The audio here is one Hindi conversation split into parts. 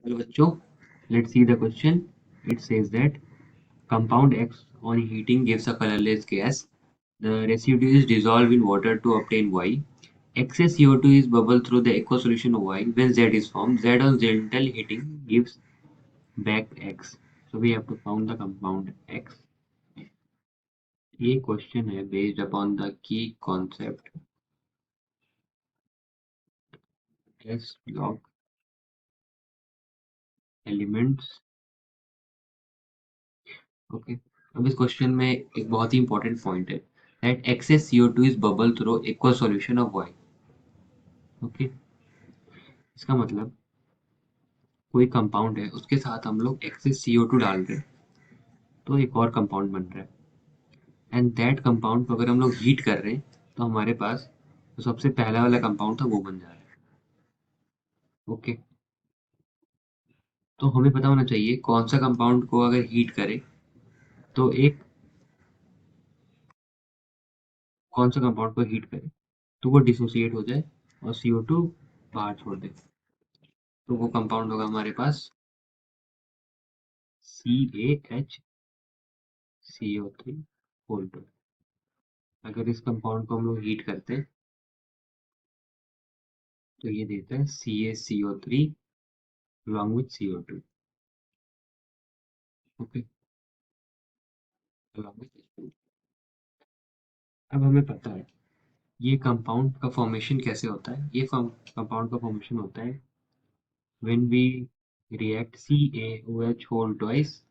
Hello bachcho, let's see the question. It says that compound X on heating gives a colorless gas. The residue is dissolved in water to obtain Y. Excess CO2 is bubbled through the aqueous solution Y. When Z is formed, Z on gentle heating gives back X. So we have to found the compound X. ये question है based upon the key concept S log elements. Okay, अब इस क्वेश्चन में एक बहुत ही इंपॉर्टेंट पॉइंट है that excess CO2 is bubble through aqueous solution of Y. Okay, इसका मतलब कोई कंपाउंड है उसके साथ हम लोग एक्सेस CO2 डाल रहे हैं तो एक और कंपाउंड बन रहा है एंड दैट कंपाउंड को अगर हम लोग हीट कर रहे हैं तो हमारे पास जो सबसे पहला वाला कंपाउंड था वो बन जा रहा है। ओके, तो हमें पता होना चाहिए कौन सा कंपाउंड को अगर हीट करें तो एक कौन सा कंपाउंड को हीट करें तो वो डिसोसिएट हो जाए और CO2 बाहर छोड़ दे। तो वो कंपाउंड होगा हमारे पास CaHCO3 होल टू। अगर इस कंपाउंड को हम लोग हीट करते हैं तो ये देता है CaCO3 along with CO2। Okay, along with H2। अब हमें पता है ये कंपाउंड का फॉर्मेशन कैसे होता है। ये कंपाउंड का फॉर्मेशन होता है when we react CaOH whole twice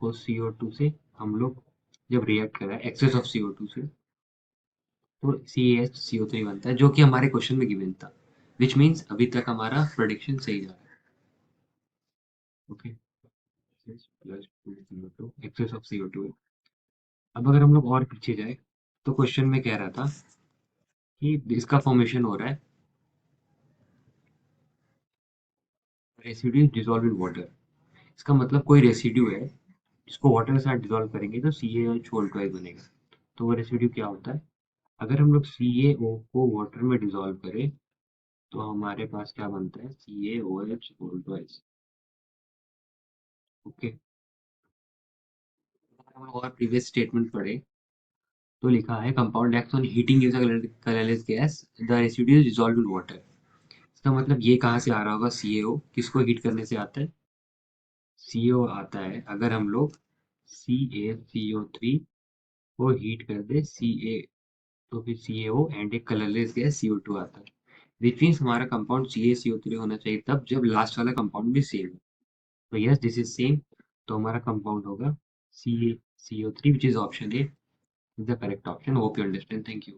को CO2 से। हम लोग जब रिएक्ट कर रहे हैं एक्सेस ऑफ CO2 से तो CaHCO3 बनता है जो कि हमारे क्वेश्चन में गिवन था, विच मीन्स अभी तक हमारा प्रोडिक्शन सही जा रहा है। Okay, plus 2CO2 excess of CO2। अब अगर हम लोग और पीछे जाए तो क्वेश्चन में कह रहा था कि इसका फॉर्मेशन हो रहा है रेसिड्यू डिसॉल्व इन वाटर। इसका मतलब कोई रेसिड्यू है जिसको वाटर के साथ डिसॉल्व करेंगे तो CaOH बनेगा। तो वो रेसिड्यू क्या होता है, अगर हम लोग CaO को वाटर में डिसॉल्व करें तो हमारे पास क्या बनता है CaOH। ओके, हम लोग और प्रीवियस स्टेटमेंट पढ़े तो लिखा है compound acts on heating gives a colourless gas, the residue is dissolved in water. इसका मतलब ये कहाँ से आ रहा होगा, CaO किसको हीट करने से आता है, CO आता है अगर हम लोग CaCO3 को हीट कर दे Ca तो फिर CaO एंड एक कलरलेस गैस CO2 आता है। विच मीन्स हमारा कंपाउंड CaCO3 होना चाहिए तब जब लास्ट वाला कंपाउंड भी सेम है। तो यस दिस इज सेम, तो हमारा कंपाउंड होगा CaCO3 which is option A is the correct option. Hope you understand, thank you.